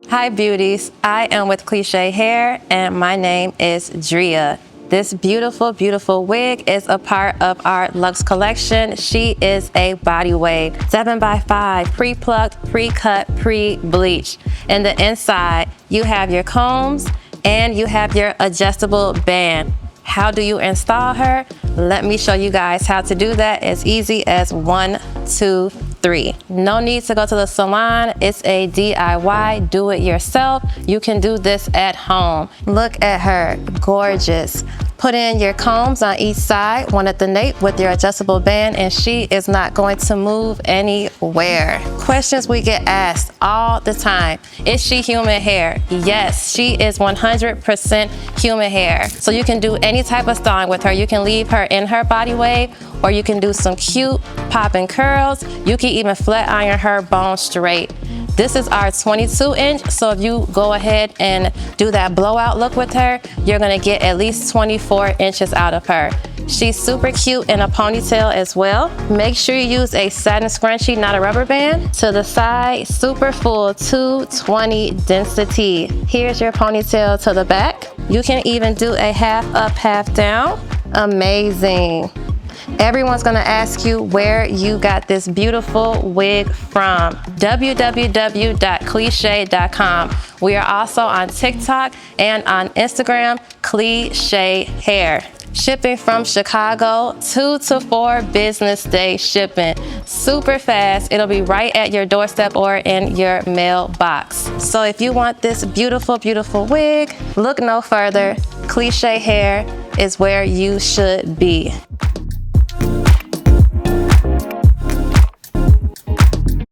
Hi beauties, I am with Cliche Hair and my name is Drea. This beautiful, beautiful wig is a part of our Luxe collection. She is a body wave, 7x5, pre-plucked, pre-cut, pre-bleach. In the inside, you have your combs and you have your adjustable band. How do you install her? Let me show you guys how to do that as easy as 1, 2, 3. No need to go to the salon. It's a DIY, do it yourself. You can do this at home. Look at her, gorgeous. Put in your combs on each side, one at the nape with your adjustable band, and she is not going to move anywhere. Questions we get asked all the time. Is she human hair? Yes, she is 100% human hair. So you can do any type of styling with her. You can leave her in her body wave, or you can do some cute popping curls. You can even flat iron her bone straight. This is our 22 inch, so if you go ahead and do that blowout look with her, you're gonna get at least 24 inches out of her. She's super cute in a ponytail as well. Make sure you use a satin scrunchie, not a rubber band. To the side, super full 220 density. Here's your ponytail to the back. You can even do a half up, half down. Amazing. Everyone's gonna ask you where you got this beautiful wig from. www.cliche.com. We are also on TikTok and on Instagram, Cliche Hair. Shipping from Chicago, 2 to 4 business day shipping. Super fast. It'll be right at your doorstep or in your mailbox. So if you want this beautiful, beautiful wig, look no further. Cliche Hair is where you should be.